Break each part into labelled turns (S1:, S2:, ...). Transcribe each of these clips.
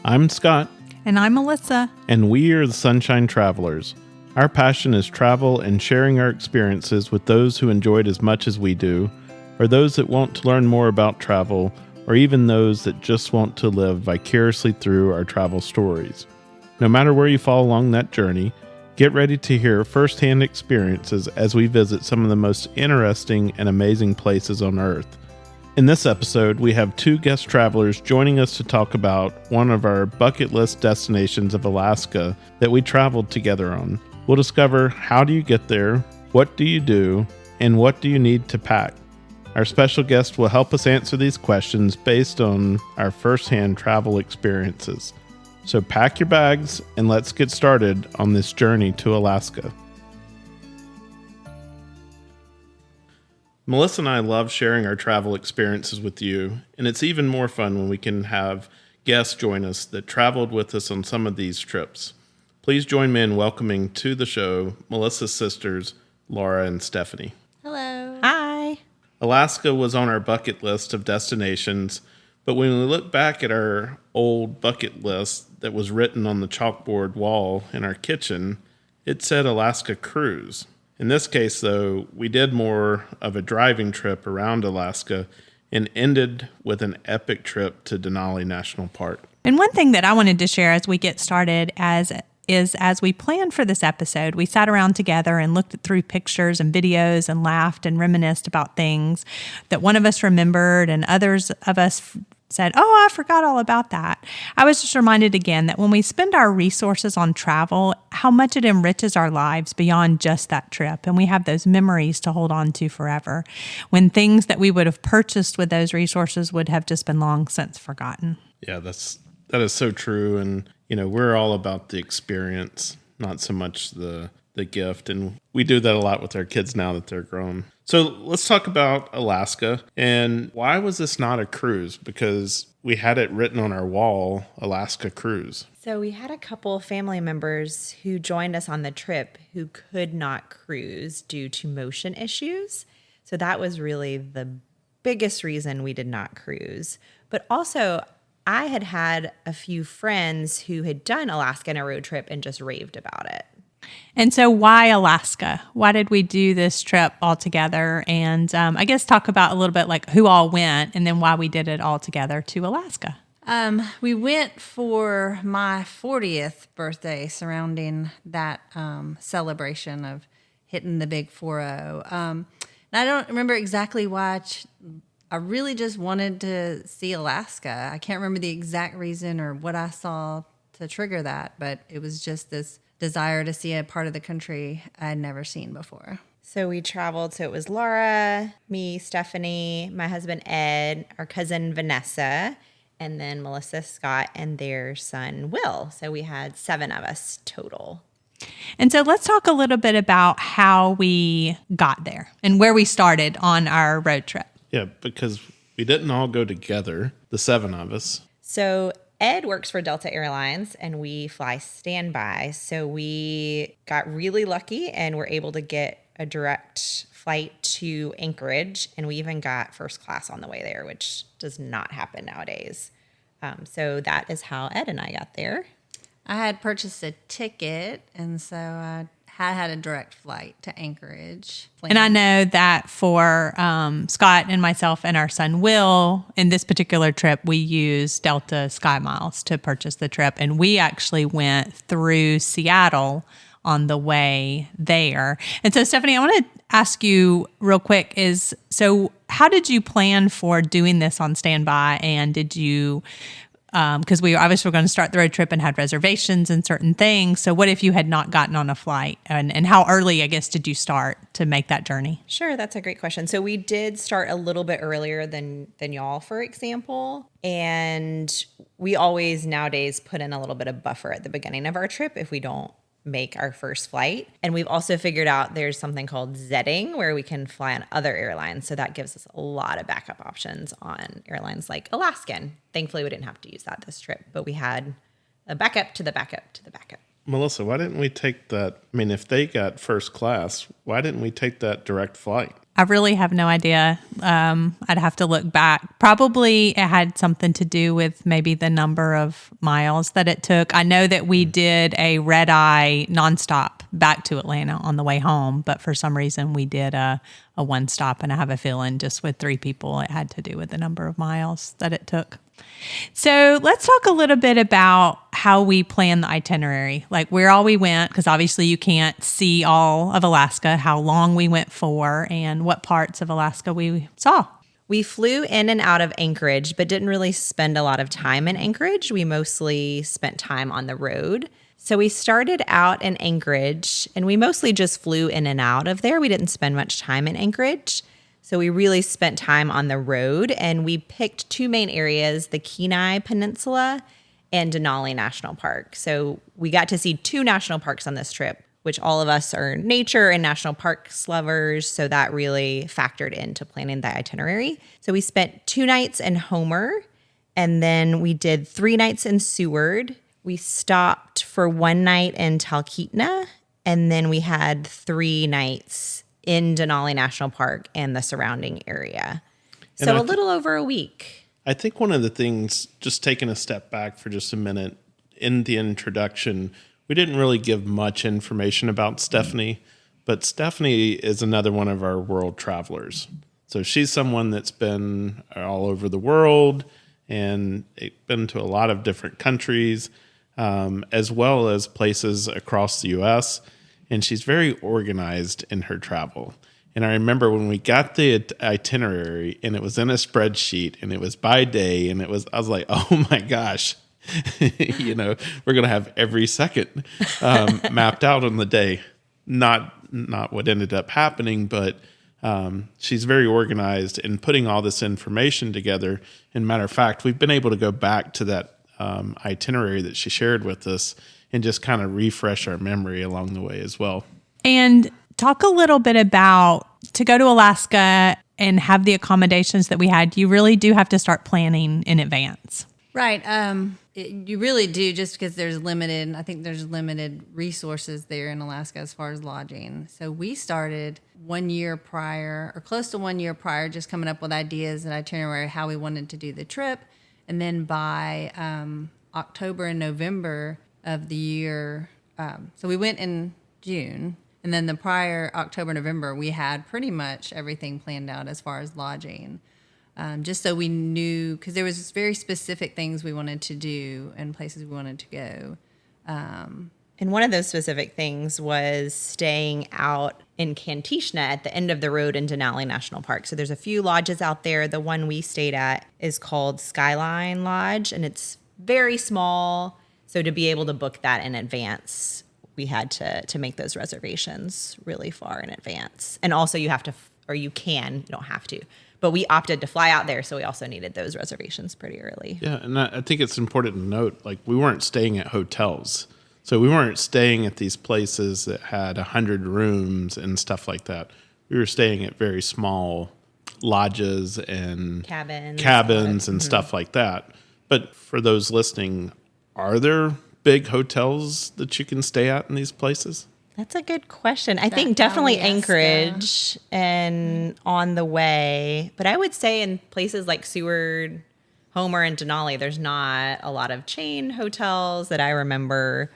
S1: I'm Scott.
S2: And I'm Melissa.
S1: And we are the Sunshine Travelers. Our passion is travel and sharing our experiences with those who enjoy it as much as we do, or those that want to learn more about travel, or even those that just want to live vicariously through our travel stories. No matter where you fall along that journey, get ready to hear firsthand experiences as we visit some of the most interesting and amazing places on Earth. In this episode, we have two guest travelers joining us to talk about one of our bucket list destinations of Alaska that we traveled together on. We'll discover how do you get there, what do you do, and what do you need to pack. Our special guest will help us answer these questions based on our firsthand travel experiences. So pack your bags and let's get started on this journey to Alaska. Melissa and I love sharing our travel experiences with you, and it's even more fun when we can have guests join us that traveled with us on some of these trips. Please join me in welcoming to the show Melissa's sisters, Laura and Stephanie.
S2: Hello. Hi.
S1: Alaska was on our bucket list of destinations, but when we look back at our old bucket list that was written on the chalkboard wall in our kitchen, it said Alaska Cruise. In this case, though, we did more of a driving trip around Alaska and ended with an epic trip to Denali National Park.
S2: And one thing that I wanted to share as we get started is as we planned for this episode, we sat around together and looked through pictures and videos and laughed and reminisced about things that one of us remembered and others of us said, oh, I forgot all about that. I was just reminded again that when we spend our resources on travel, how much it enriches our lives beyond just that trip. And we have those memories to hold on to forever, when things that we would have purchased with those resources would have just been long since forgotten.
S1: Yeah, that is so true. And, we're all about the experience, not so much the gift. And we do that a lot with our kids now that they're grown. So let's talk about Alaska. And why was this not a cruise? Because we had it written on our wall, Alaska Cruise.
S3: So we had a couple family members who joined us on the trip who could not cruise due to motion issues. So that was really the biggest reason we did not cruise. But also, I had a few friends who had done Alaska in a road trip and just raved about it.
S2: And so why Alaska? Why did we do this trip all together? And I guess talk about a little bit like who all went and then why we did it all together to Alaska.
S4: We went for my 40th birthday surrounding that celebration of hitting the big 4-0. And I don't remember exactly why I really just wanted to see Alaska. I can't remember the exact reason or what I saw to trigger that, but it was just this desire to see a part of the country I'd never seen before.
S3: So we traveled. So it was Laura, me, Stephanie, my husband Ed, our cousin Vanessa, and then Melissa, Scott, and their son Will. So we had 7 of us total.
S2: And so let's talk a little bit about how we got there and where we started on our road trip.
S1: Yeah, because we didn't all go together, the 7 of us.
S3: So Ed works for Delta Airlines, and we fly standby. So we got really lucky and were able to get a direct flight to Anchorage, and we even got first class on the way there, which does not happen nowadays. So that is how Ed and I got there.
S4: I had purchased a ticket, and so I had a direct flight to Anchorage.
S2: And I know that for Scott and myself and our son Will, in this particular trip, we used Delta Sky Miles to purchase the trip. And we actually went through Seattle on the way there. And so, Stephanie, I want to ask you real quick so how did you plan for doing this on standby? And did you... because we obviously were going to start the road trip and had reservations and certain things. So what if you had not gotten on a flight? And how early, I guess, did you start to make that journey?
S3: Sure, that's a great question. So we did start a little bit earlier than y'all, for example. And we always nowadays put in a little bit of buffer at the beginning of our trip if we don't make our first flight. And we've also figured out there's something called Zeding where we can fly on other airlines. So that gives us a lot of backup options on airlines like Alaskan. Thankfully, we didn't have to use that this trip, but we had a backup to the backup to the backup.
S1: Melissa, why didn't we take that? I mean, if they got first class, why didn't we take that direct flight?
S2: I really have no idea. I'd have to look back. Probably it had something to do with maybe the number of miles that it took. I know that we did a red eye nonstop back to Atlanta on the way home, but for some reason we did a one stop, and I have a feeling just with 3 people, it had to do with the number of miles that it took. So let's talk a little bit about how we plan the itinerary, like where all we went, because obviously you can't see all of Alaska, how long we went for, and what parts of Alaska we saw.
S3: We flew in and out of Anchorage, but didn't really spend a lot of time in Anchorage. We mostly spent time on the road. So we started out in Anchorage, and we mostly just flew in and out of there. We didn't spend much time in Anchorage. So we really spent time on the road, and we picked 2 main areas, the Kenai Peninsula and Denali National Park. So we got to see 2 national parks on this trip, which all of us are nature and national parks lovers. So that really factored into planning the itinerary. So we spent 2 nights in Homer, and then we did 3 nights in Seward. We stopped for 1 night in Talkeetna, and then we had 3 nights in Denali National Park and the surrounding area. So a little over a week.
S1: I think one of the things, just taking a step back for just a minute, in the introduction, we didn't really give much information about Stephanie, but Stephanie is another one of our world travelers. So she's someone that's been all over the world and been to a lot of different countries, as well as places across the U.S., and she's very organized in her travel. And I remember when we got the itinerary and it was in a spreadsheet and it was by day, and I was like, oh my gosh, we're going to have every second mapped out on the day. Not what ended up happening, but she's very organized in putting all this information together. And matter of fact, we've been able to go back to that itinerary that she shared with us and just kind of refresh our memory along the way as well. And
S2: talk a little bit about, to go to Alaska and have the accommodations that we had, you really do have to start planning in advance.
S4: Right. You really do, just because there's limited resources there in Alaska as far as lodging. So we started 1 year prior, or close to 1 year prior, just coming up with ideas and itinerary, how we wanted to do the trip. And then by October and November of the year, so we went in June, and then the prior October, November, we had pretty much everything planned out as far as lodging. Just so we knew, because there was very specific things we wanted to do and places we wanted to go.
S3: And one of those specific things was staying out in Kantishna at the end of the road in Denali National Park. So there's a few lodges out there. The one we stayed at is called Skyline Lodge, and it's very small. So to be able to book that in advance, we had to make those reservations really far in advance. And also you have to, or you don't have to, but we opted to fly out there. So we also needed those reservations pretty early.
S1: Yeah. And I think it's important to note, like, we weren't staying at hotels. So we weren't staying at these places that had 100 rooms and stuff like that. We were staying at very small lodges and cabins and stuff like that. But for those listening, are there big hotels that you can stay at in these places?
S3: That's a good question. I think definitely Anchorage and on the way. But I would say in places like Seward, Homer, and Denali, there's not a lot of chain hotels that I remember,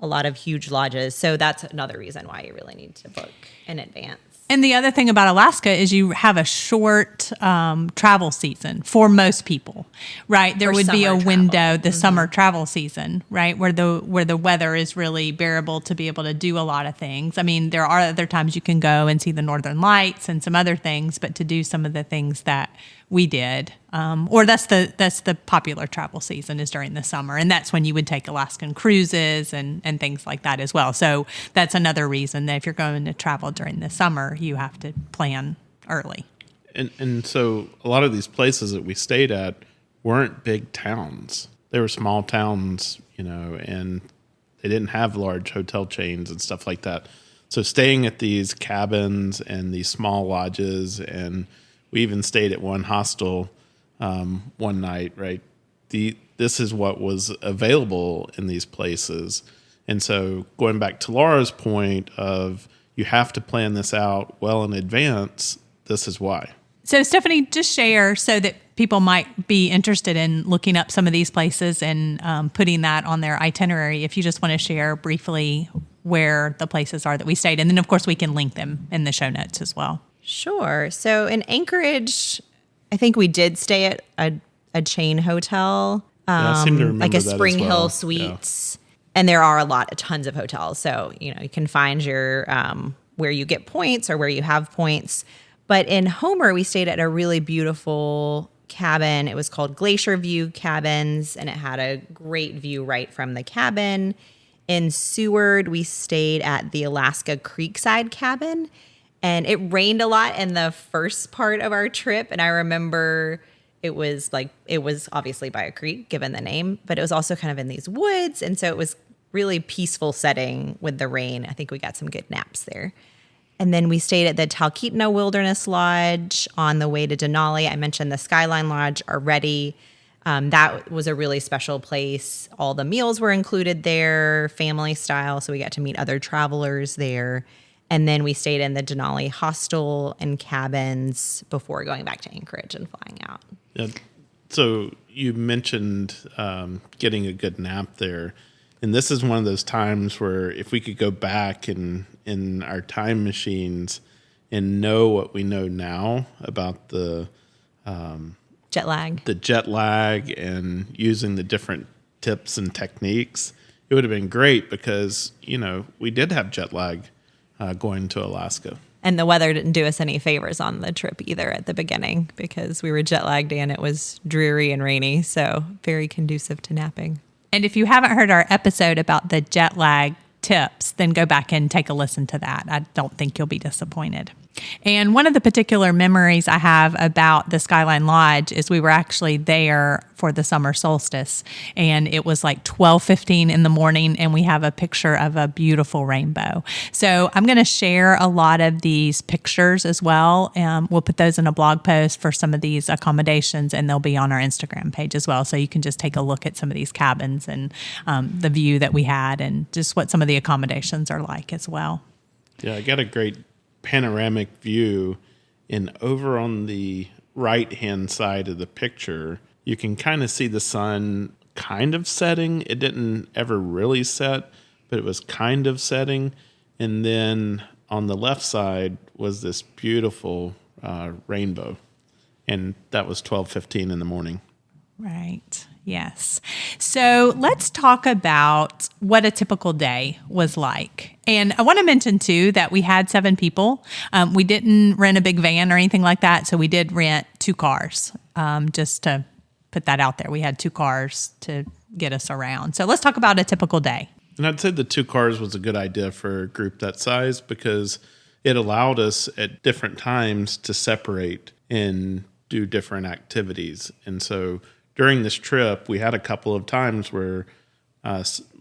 S3: a lot of huge lodges. So that's another reason why you really need to book in advance.
S2: And the other thing about Alaska is you have a short travel season for most people, right? There would be a window, the summer travel season, right, where the weather is really bearable to be able to do a lot of things. I mean, there are other times you can go and see the Northern Lights and some other things, but to do some of the things that we did, or that's the popular travel season is during the summer, and that's when you would take Alaskan cruises and things like that as well. So that's another reason that if you're going to travel during the summer, you have to plan early.
S1: And so a lot of these places that we stayed at weren't big towns. They were small towns, and they didn't have large hotel chains and stuff like that. So staying at these cabins and these small lodges, and we even stayed at one hostel one night, right? This is what was available in these places. And so going back to Laura's point of you have to plan this out well in advance, this is why.
S2: So Stephanie, just share so that people might be interested in looking up some of these places and putting that on their itinerary. If you just want to share briefly where the places are that we stayed. And then, of course, we can link them in the show notes as well.
S3: Sure. So in Anchorage, I think we did stay at a chain hotel,
S1: I seem to remember
S3: like a
S1: that as
S3: Spring
S1: well.
S3: Hill Suites. And there are tons of hotels. So, you can find your where you get points or where you have points. But in Homer, we stayed at a really beautiful cabin. It was called Glacier View Cabins, and it had a great view right from the cabin. In Seward, we stayed at the Alaska Creekside Cabin, and it rained a lot in the first part of our trip. And I remember it was obviously by a creek, given the name, but it was also kind of in these woods. And so it was really peaceful setting with the rain. I think we got some good naps there. And then we stayed at the Talkeetna Wilderness Lodge on the way to Denali. I mentioned the Skyline Lodge already. That was a really special place. All the meals were included there, family style, so we got to meet other travelers there. And then we stayed in the Denali hostel and cabins before going back to Anchorage and flying out.
S1: Yeah. So you mentioned getting a good nap there. And this is one of those times where if we could go back in our time machines and know what we know now about the
S3: jet
S1: lag and using the different tips and techniques, it would have been great because, we did have jet lag going to Alaska.
S3: And the weather didn't do us any favors on the trip either at the beginning because we were jet lagged and it was dreary and rainy. So very conducive to napping.
S2: And if you haven't heard our episode about the jet lag tips, then go back and take a listen to that. I don't think you'll be disappointed. And one of the particular memories I have about the Skyline Lodge is we were actually there for the summer solstice, and it was like 12:15 in the morning, and we have a picture of a beautiful rainbow. So I'm going to share a lot of these pictures as well. We'll put those in a blog post for some of these accommodations, and they'll be on our Instagram page as well. So you can just take a look at some of these cabins and the view that we had and just what some of the accommodations are like as well.
S1: Yeah, I got a great panoramic view, and over on the right hand side of the picture you can kind of see the sun kind of setting. It didn't ever really set, but it was kind of setting. And then on the left side was this beautiful rainbow, and that was 12:15 in the morning.
S2: Right. Yes. So let's talk about what a typical day was like. And I want to mention, too, that we had 7 people. We didn't rent a big van or anything like that. So we did rent 2 cars, just to put that out there. We had 2 cars to get us around. So let's talk about a typical day.
S1: And I'd say the 2 cars was a good idea for a group that size because it allowed us at different times to separate and do different activities. And so during this trip, we had a couple of times where,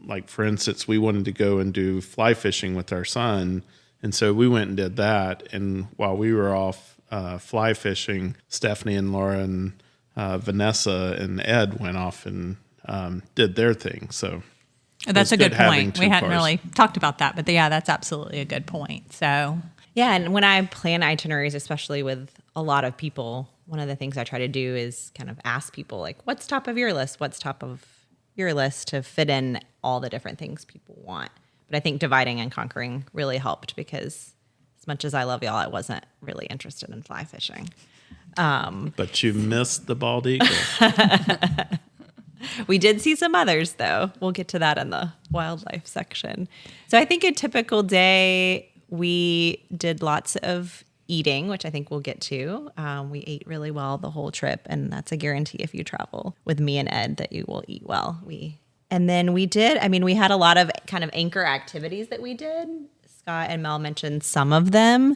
S1: like for instance, we wanted to go and do fly fishing with our son. And so we went and did that. And while we were off fly fishing, Stephanie and Laura and Vanessa and Ed went off and did their thing. So
S2: that's a good point. We hadn't really talked about that, but yeah, that's absolutely a good point. So
S3: yeah, and when I plan itineraries, especially with a lot of people, one of the things I try to do is kind of ask people, like, what's top of your list? What's top of your list to fit in all the different things people want? But I think dividing and conquering really helped because as much as I love y'all, I wasn't really interested in fly fishing.
S1: But you missed the bald eagle.
S3: We did see some others, though. We'll get to that in the wildlife section. So I think a typical day, we did lots of eating, which I think we'll get to. We ate really well the whole trip, and that's a guarantee if you travel with me and Ed that you will eat well. And then we had a lot of kind of anchor activities that we did. Scott and Mel mentioned some of them,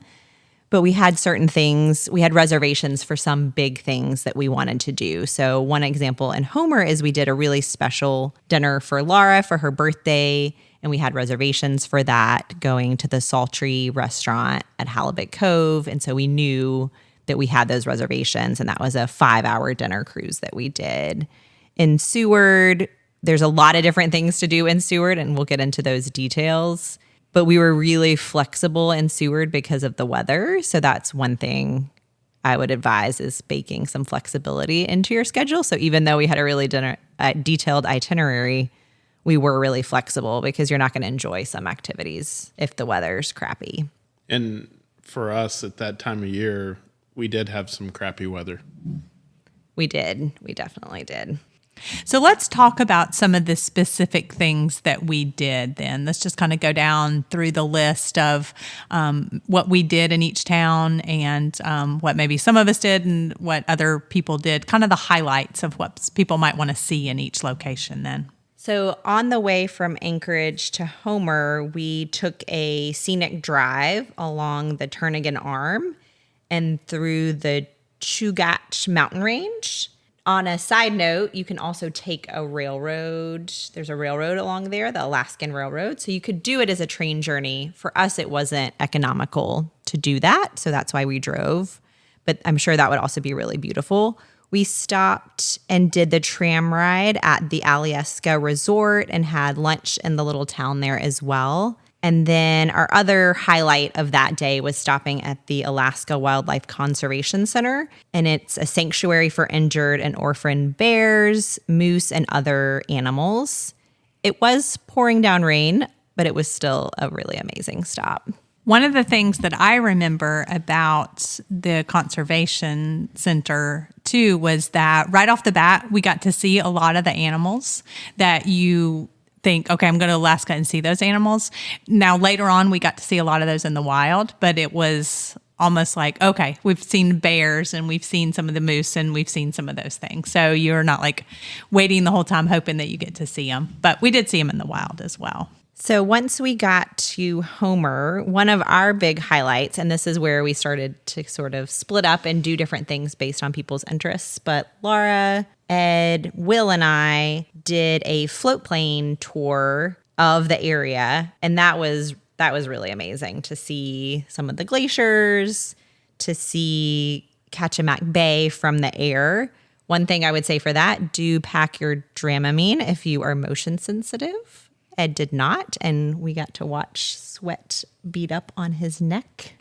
S3: but we had certain things. We had reservations for some big things that we wanted to do. So one example in Homer is we did a really special dinner for Laura for her birthday, and we had reservations for that going to the Sultry restaurant at Halibut Cove. And so we knew that we had those reservations, and that was a 5-hour dinner cruise that we did. In Seward, there's a lot of different things to do in Seward, and we'll get into those details. But we were really flexible in Seward because of the weather. So that's one thing I would advise is baking some flexibility into your schedule. So even though we had a really detailed itinerary, we were really flexible because you're not going to enjoy some activities if the weather's crappy.
S1: And for us at that time of year, we did have some crappy weather.
S3: We did. We definitely did.
S2: So let's talk about some of the specific things that we did then. Let's just kind of go down through the list of what we did in each town and what maybe some of us did and what other people did, kind of the highlights of what people might want to see in each location then.
S3: So on the way from Anchorage to Homer, we took a scenic drive along the Turnagain Arm and through the Chugach mountain range. On a side note, you can also take a railroad. There's a railroad along there, the Alaskan Railroad. So you could do it as a train journey. For us, it wasn't economical to do that. So that's why we drove. But I'm sure that would also be really beautiful. We stopped and did the tram ride at the Alyeska Resort and had lunch in the little town there as well. And then our other highlight of that day was stopping at the Alaska Wildlife Conservation Center. And it's a sanctuary for injured and orphaned bears, moose, and other animals. It was pouring down rain, but it was still a really amazing stop.
S2: One of the things that I remember about the conservation center too was that right off the bat, we got to see a lot of the animals that you think, okay, I'm going to Alaska and see those animals. Now, later on, we got to see a lot of those in the wild, but it was almost like, okay, we've seen bears and we've seen some of the moose and we've seen some of those things. So you're not like waiting the whole time hoping that you get to see them. But we did see them in the wild as well.
S3: So once we got to Homer, one of our big highlights, and this is where we started to sort of split up and do different things based on people's interests, but Laura, Ed, Will, and I did a float plane tour of the area, and that was really amazing to see some of the glaciers, to see Kachemak Bay from the air. One thing I would say for that, do pack your Dramamine if you are motion sensitive. Ed did not, and we got to watch sweat bead up on his neck.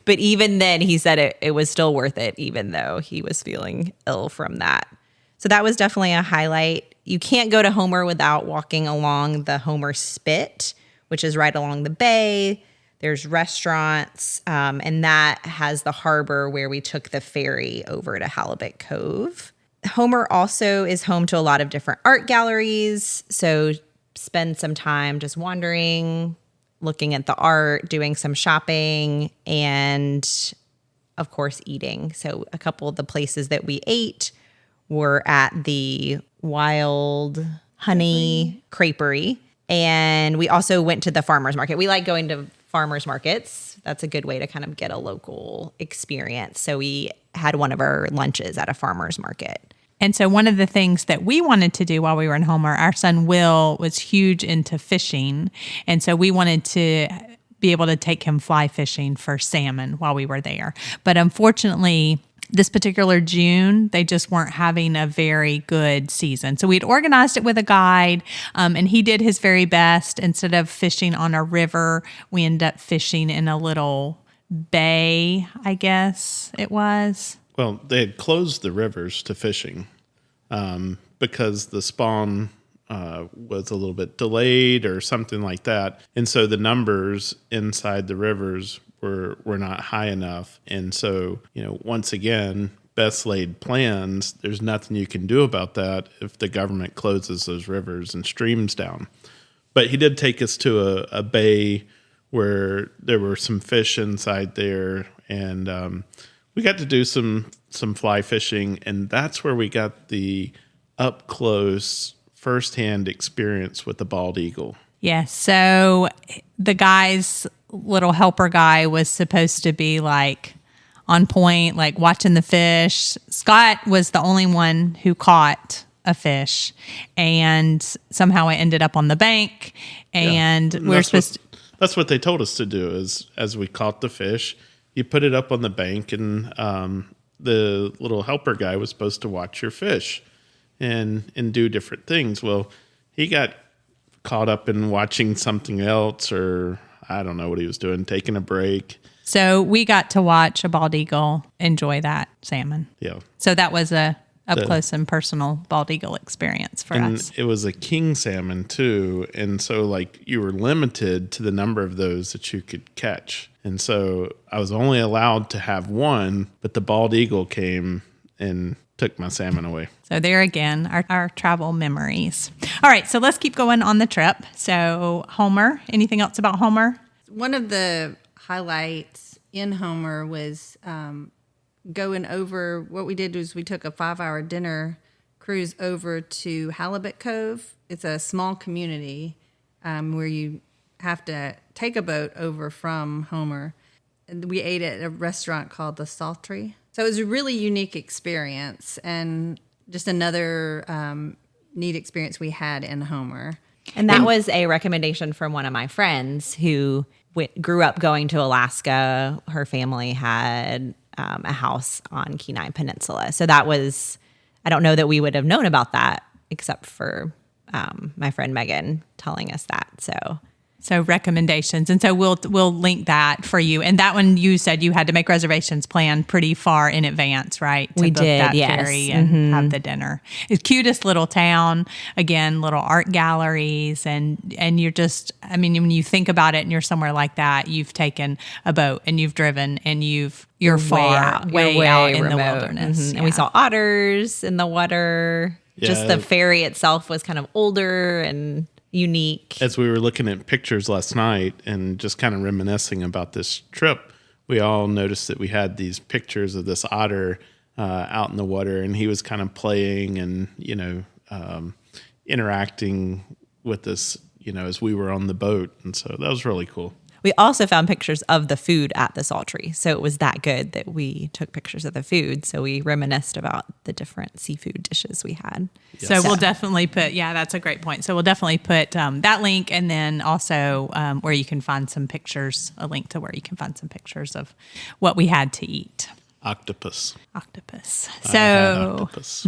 S3: But even then, he said it was still worth it, even though he was feeling ill from that. So that was definitely a highlight. You can't go to Homer without walking along the Homer Spit, which is right along the bay. There's restaurants, and that has the harbor where we took the ferry over to Halibut Cove. Homer also is home to a lot of different art galleries, so spend some time just wandering, looking at the art, doing some shopping, and of course eating. So a couple of the places that we ate were at the Wild Honey Creperie, and we also went to the farmer's market. We like going to farmer's markets. That's a good way to kind of get a local experience. So we had one of our lunches at a farmer's market.
S2: And so one of the things that we wanted to do while we were in Homer, our son Will was huge into fishing. And so we wanted to be able to take him fly fishing for salmon while we were there. But unfortunately, this particular June, they just weren't having a very good season. So we'd organized it with a guide, and he did his very best. Instead of fishing on a river, we ended up fishing in a little bay, I guess it was.
S1: Well, they had closed the rivers to fishing because the spawn was a little bit delayed or something like that. And so the numbers inside the rivers were not high enough. And so, once again, best laid plans, there's nothing you can do about that if the government closes those rivers and streams down. But he did take us to a bay where there were some fish inside there, and we got to do some fly fishing, and that's where we got the up close, firsthand experience with the bald eagle.
S2: Yeah, so the guy's little helper guy was supposed to be like on point, like watching the fish. Scott was the only one who caught a fish, and somehow it ended up on the bank, and we were supposed to...
S1: That's what they told us to do, is as we caught the fish, you put it up on the bank, and the little helper guy was supposed to watch your fish and do different things. Well, he got caught up in watching something else, or I don't know what he was doing, taking a break.
S2: So we got to watch a bald eagle enjoy that salmon.
S1: Yeah.
S2: So that was a up close and personal bald eagle experience for
S1: And
S2: us.
S1: it was a king salmon too. And so like you were limited to the number of those that you could catch. And so I was only allowed to have one, but the bald eagle came and took my salmon away.
S2: So there again, our travel memories. All right, so let's keep going on the trip. So Homer, anything else about Homer?
S4: One of the highlights in Homer was going over. What we did was we took a 5-hour dinner cruise over to Halibut Cove. It's a small community where you have to take a boat over from Homer. And we ate at a restaurant called the Saltry. So it was a really unique experience and just another neat experience we had in Homer.
S3: And that was a recommendation from one of my friends who grew up going to Alaska. Her family had a house on Kenai Peninsula. So that was, I don't know that we would have known about that except for my friend Megan telling us that.
S2: So recommendations. And so we'll link that for you. And that one you said you had to make reservations planned pretty far in advance, right?
S3: We
S2: book
S3: did,
S2: that
S3: yes.
S2: ferry and have the dinner. It's cutest little town. Again, little art galleries. And you're just, I mean, when you think about it and you're somewhere like that, you've taken a boat and you've driven and you're far, way out in the wilderness.
S3: Mm-hmm. And we saw otters in the water.
S1: Yeah.
S3: Just the ferry itself was kind of older and unique.
S1: As we were looking at pictures last night and just kind of reminiscing about this trip, we all noticed that we had these pictures of this otter out in the water, and he was kind of playing and, interacting with us, as we were on the boat. And so that was really cool.
S3: We also found pictures of the food at the Saltry. So it was that good that we took pictures of the food. So we reminisced about the different seafood dishes we had.
S1: Yes.
S2: So we'll definitely put, that's a great point. So we'll definitely put that link and then also where you can find some pictures, a link to where you can find some pictures of what we had to eat.
S1: Octopus.
S2: So,
S1: Octopus.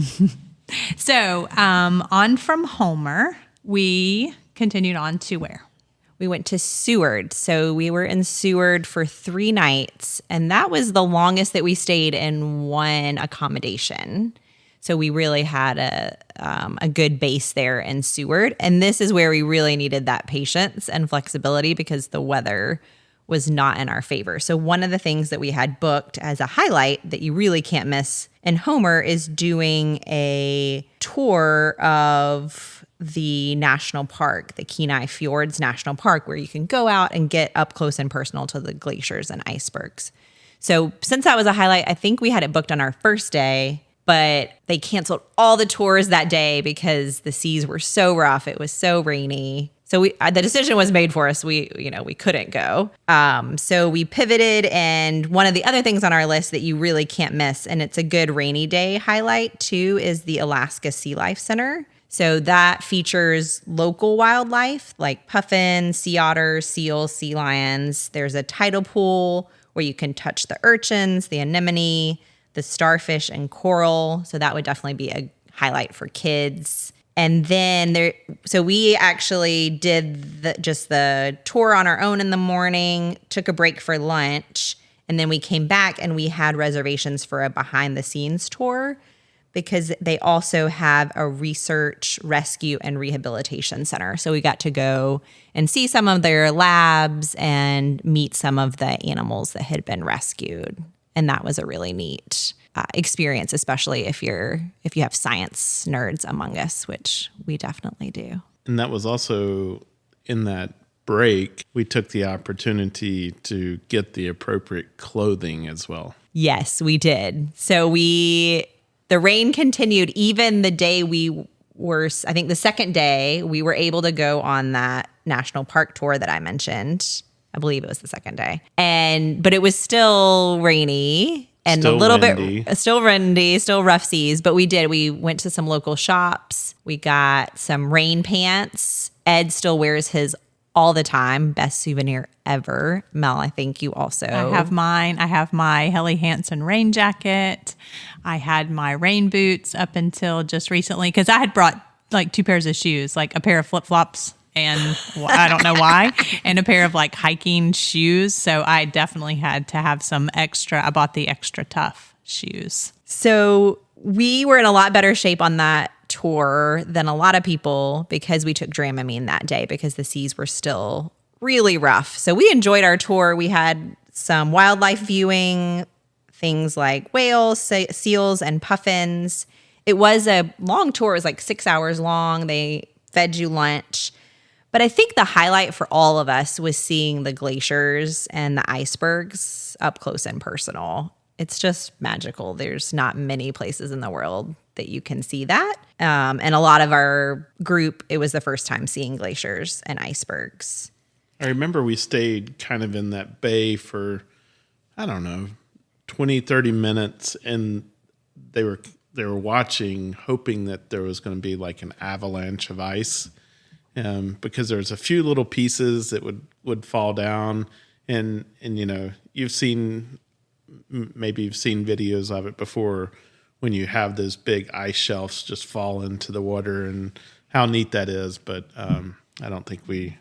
S2: So on from Homer, we continued on to where?
S3: We went to Seward. So we were in Seward for 3 nights, and that was the longest that we stayed in one accommodation. So we really had a good base there in Seward. And this is where we really needed that patience and flexibility because the weather was not in our favor. So one of the things that we had booked as a highlight that you really can't miss in Homer is doing a tour of the national park, the Kenai Fjords National Park, where you can go out and get up close and personal to the glaciers and icebergs. So since that was a highlight, I think we had it booked on our first day, but they canceled all the tours that day because the seas were so rough. It was so rainy. So the decision was made for us. We couldn't go. So we pivoted, and one of the other things on our list that you really can't miss, and it's a good rainy day highlight too, is the Alaska Sea Life Center. So that features local wildlife like puffins, sea otters, seals, sea lions. There's a tidal pool where you can touch the urchins, the anemone, the starfish, and coral. So that would definitely be a highlight for kids. And then so we actually did just the tour on our own in the morning, took a break for lunch, and then we came back and we had reservations for a behind the scenes tour because they also have a research, rescue, and rehabilitation center. So we got to go and see some of their labs and meet some of the animals that had been rescued. And that was a really neat experience, especially if you have science nerds among us, which we definitely do.
S1: And that was also in that break, we took the opportunity to get the appropriate clothing as well.
S3: Yes, we did. So the rain continued even the day I think the second day, we were able to go on that national park tour that I mentioned. I believe it was the second day. But it was still rainy and
S1: Still
S3: a little
S1: windy.
S3: bit still windy, still rough seas. But we went to some local shops. We got some rain pants. Ed still wears his all the time. Best souvenir ever. Mel, I think you also.
S2: I have mine. I have my Helly Hansen rain jacket. I had my rain boots up until just recently because I had brought like 2 pairs of shoes, like a pair of flip-flops and I don't know why, and a pair of like hiking shoes. So I definitely had to have some extra. I bought the extra tough shoes.
S3: So we were in a lot better shape on that tour than a lot of people because we took Dramamine that day because the seas were still really rough. So we enjoyed our tour. We had some wildlife viewing, things like whales, seals, and puffins. It was a long tour. It was like 6 hours long. They fed you lunch. But I think the highlight for all of us was seeing the glaciers and the icebergs up close and personal. It's just magical. There's not many places in the world that you can see that. And a lot of our group, it was the first time seeing glaciers and icebergs.
S1: I remember we stayed kind of in that bay for, I don't know, 20, 30 minutes, and they were watching, hoping that there was going to be like an avalanche of ice, because there's a few little pieces that would fall down, and you know, maybe you've seen videos of it before when you have those big ice shelves just fall into the water, and how neat that is. But I don't think we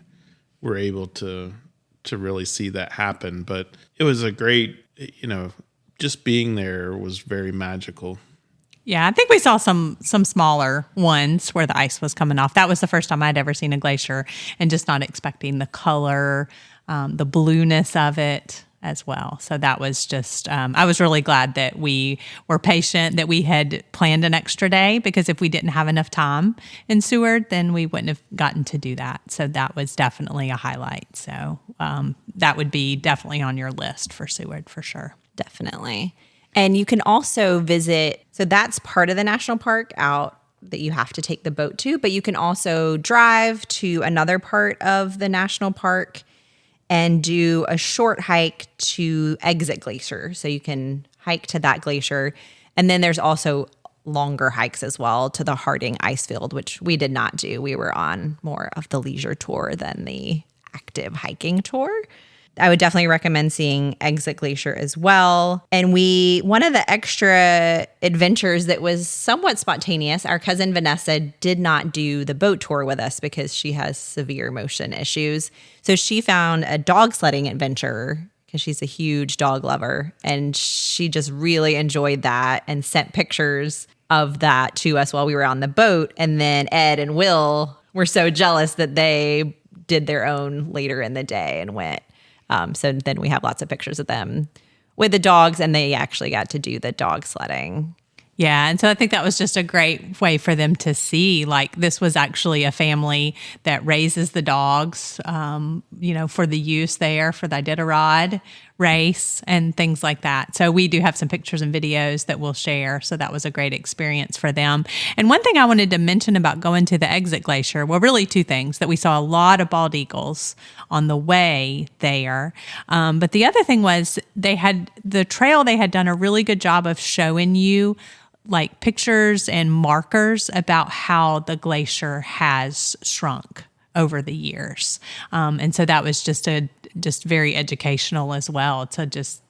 S1: were able to really see that happen. But it was a great, you know, just being there was very magical.
S2: Yeah, I think we saw some smaller ones where the ice was coming off. That was the first time I'd ever seen a glacier, and just not expecting the color, the blueness of it as well. So that was just, I was really glad that we were patient, that we had planned an extra day, because if we didn't have enough time in Seward, then we wouldn't have gotten to do that. So that was definitely a highlight. So that would be definitely on your list for Seward for sure.
S3: Definitely. And you can also visit, so that's part of the national park out that you have to take the boat to, but you can also drive to another part of the national park and do a short hike to Exit Glacier. So you can hike to that glacier. And then there's also longer hikes as well to the Harding ice field, which we did not do. We were on more of the leisure tour than the active hiking tour. I would definitely recommend seeing Exit Glacier as well. And one of the extra adventures that was somewhat spontaneous, our cousin Vanessa did not do the boat tour with us because she has severe motion issues. So she found a dog sledding adventure because she's a huge dog lover. And she just really enjoyed that and sent pictures of that to us while we were on the boat. And then Ed and Will were so jealous that they did their own later in the day and went. So then we have lots of pictures of them with the dogs, and they actually got to do the dog sledding.
S2: Yeah, and so I think that was just a great way for them to see, like, this was actually a family that raises the dogs, for the use there for the Iditarod race and things like that. So we do have some pictures and videos that we'll share. So that was a great experience for them. And one thing I wanted to mention about going to the Exit Glacier, well, really two things, that we saw a lot of bald eagles on the way there. But the other thing was they had done a really good job of showing you like pictures and markers about how the glacier has shrunk over the years. And so that was just very educational as well, to just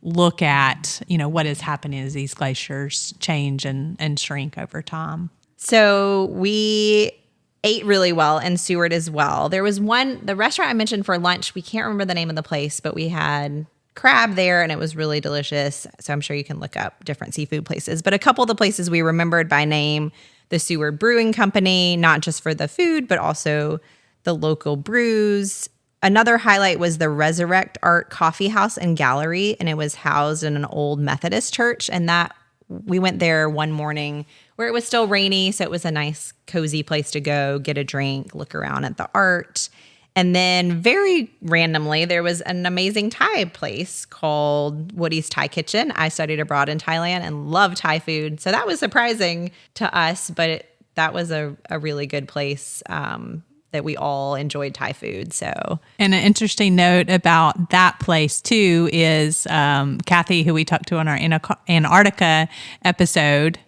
S2: look at, what is happening as these glaciers change and shrink over time.
S3: So we ate really well in Seward as well. There was the restaurant I mentioned for lunch, we can't remember the name of the place, but we had crab there and it was really delicious. So I'm sure you can look up different seafood places. But a couple of the places we remembered by name, the Seward Brewing Company, not just for the food, but also the local brews. Another highlight was the Resurrect Art Coffee House and Gallery, and it was housed in an old Methodist church. And we went there one morning where it was still rainy, so it was a nice, cozy place to go, get a drink, look around at the art. And then very randomly, there was an amazing Thai place called Woody's Thai Kitchen. I studied abroad in Thailand and love Thai food. So that was surprising to us, but that was a really good place that we all enjoyed Thai food. So,
S2: and an interesting note about that place too is Kathy, who we talked to on our Antarctica episode,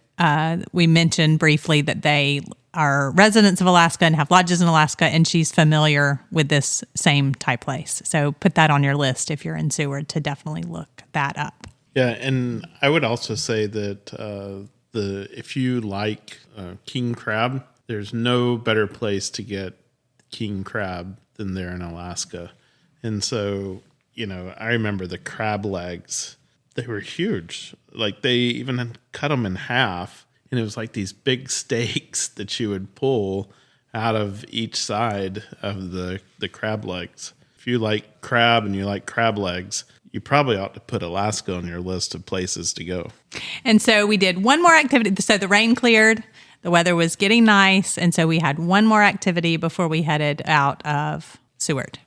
S2: we mentioned briefly that they are residents of Alaska and have lodges in Alaska, and she's familiar with this same Thai place. So put that on your list if you're in Seward to definitely look that up.
S1: Yeah, and I would also say that if you like king crab, there's no better place to get king crab than there in Alaska. And so, I remember the crab legs. They were huge. Like they even cut them in half, and it was like these big steaks that you would pull out of each side of the crab legs. If you like crab and you like crab legs, you probably ought to put Alaska on your list of places to go.
S2: And so we did one more activity. So the rain cleared, the weather was getting nice, and so we had one more activity before we headed out of Seward.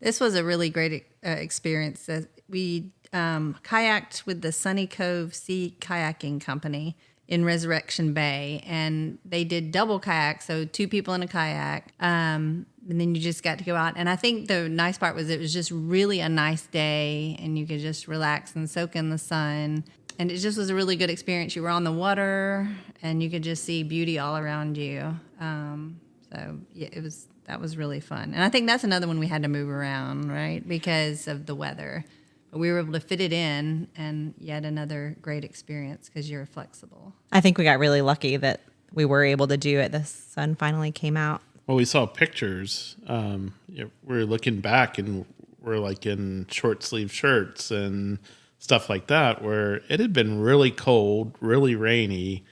S4: This was a really great experience. We kayaked with the Sunny Cove Sea Kayaking Company in Resurrection Bay, and they did double kayak, so 2 people in a kayak, and then you just got to go out. And I think the nice part was it was just really a nice day, and you could just relax and soak in the sun, and it just was a really good experience. You were on the water, and you could just see beauty all around you. So yeah, that was really fun. And I think that's another one we had to move around, right, because of the weather. But we were able to fit it in, and yet another great experience because you're flexible.
S3: I think we got really lucky that we were able to do it. The sun finally came out.
S1: Well, we saw pictures. We're looking back, and we're like in short sleeve shirts and stuff like that, where it had been really cold, really rainy.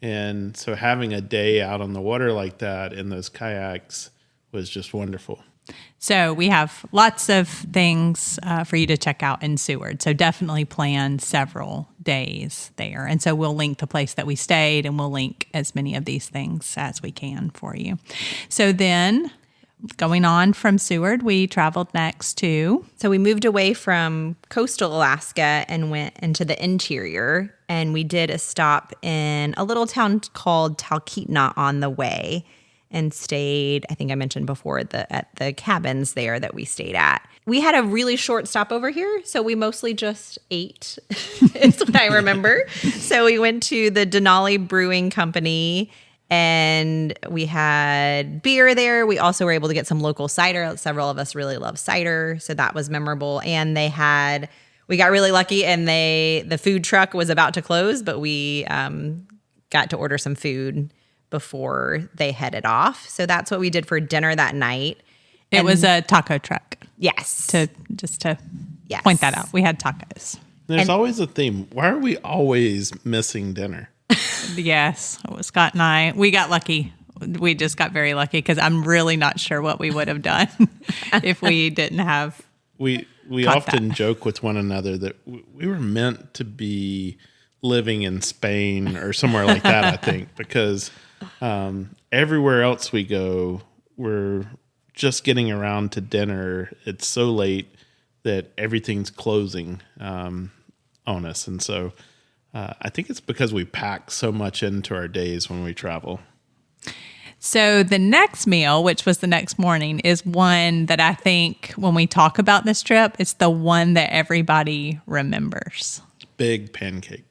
S1: And so having a day out on the water like that in those kayaks was just wonderful.
S2: So we have lots of things for you to check out in Seward. So definitely plan several days there. And so we'll link the place that we stayed, and we'll link as many of these things as we can for you. So then going on from Seward, we traveled next to...
S3: So we moved away from coastal Alaska and went into the interior. And we did a stop in a little town called Talkeetna on the way, and stayed, I think I mentioned before, at the cabins there that we stayed at. We had a really short stop over here, so we mostly just ate, is what I remember. So we went to the Denali Brewing Company, and we had beer there. We also were able to get some local cider. Several of us really love cider, so that was memorable. And we got really lucky, and the food truck was about to close, but we got to order some food before they headed off. So that's what we did for dinner that night.
S2: It was a taco truck.
S3: Yes.
S2: To point that out. We had tacos.
S1: There's always a theme. Why are we always missing dinner?
S2: Yes. It was Scott and I. We got lucky. We just got very lucky because I'm really not sure what we would have done if we didn't have.
S1: We often joke with one another that we were meant to be living in Spain or somewhere like that, I think, because everywhere else we go, we're just getting around to dinner. It's so late that everything's closing on us. And so I think it's because we pack so much into our days when we travel.
S2: So the next meal, which was the next morning, is one that I think when we talk about this trip, it's the one that everybody remembers.
S1: Big pancakes.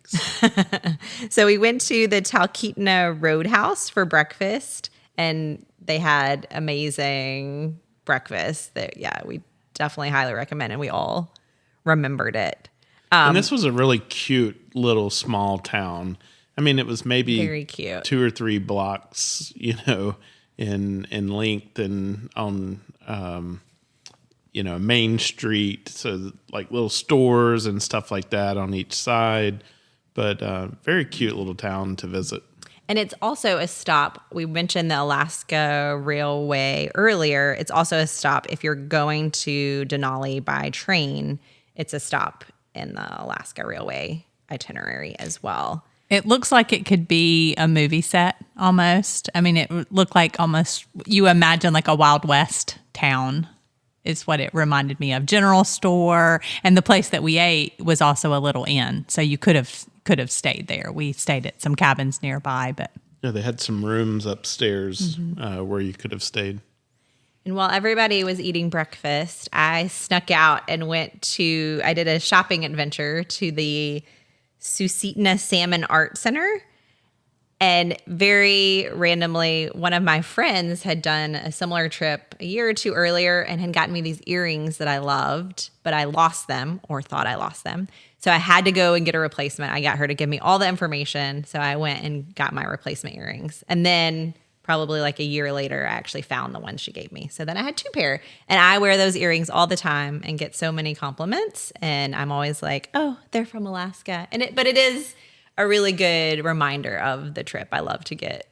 S3: So we went to the Talkeetna Roadhouse for breakfast, and they had amazing breakfast that, we definitely highly recommend, and we all remembered it.
S1: And this was a really cute little small town. I mean, it was maybe
S3: very cute.
S1: 2 or 3 blocks, in length and on, Main Street. So like little stores and stuff like that on each side, but very cute little town to visit.
S3: And it's also a stop. We mentioned the Alaska Railway earlier. It's also a stop if you're going to Denali by train. It's a stop in the Alaska Railway itinerary as well.
S2: It looks like it could be a movie set almost. I mean, it looked like almost, you imagine like a Wild West town is what it reminded me of. General store, and the place that we ate was also a little inn. So you could have stayed there. We stayed at some cabins nearby, but
S1: yeah, they had some rooms upstairs where you could have stayed.
S3: And while everybody was eating breakfast, I snuck out and I did a shopping adventure to the Talkeetna Salmon Art Center. And very randomly, one of my friends had done a similar trip a year or 2 earlier and had gotten me these earrings that I loved, but I lost them or thought I lost them. So I had to go and get a replacement. I got her to give me all the information. So I went and got my replacement earrings. And then probably like a year later, I actually found the one she gave me. So then I had 2 pair, and I wear those earrings all the time and get so many compliments. And I'm always like, oh, they're from Alaska. But it is a really good reminder of the trip. I love to get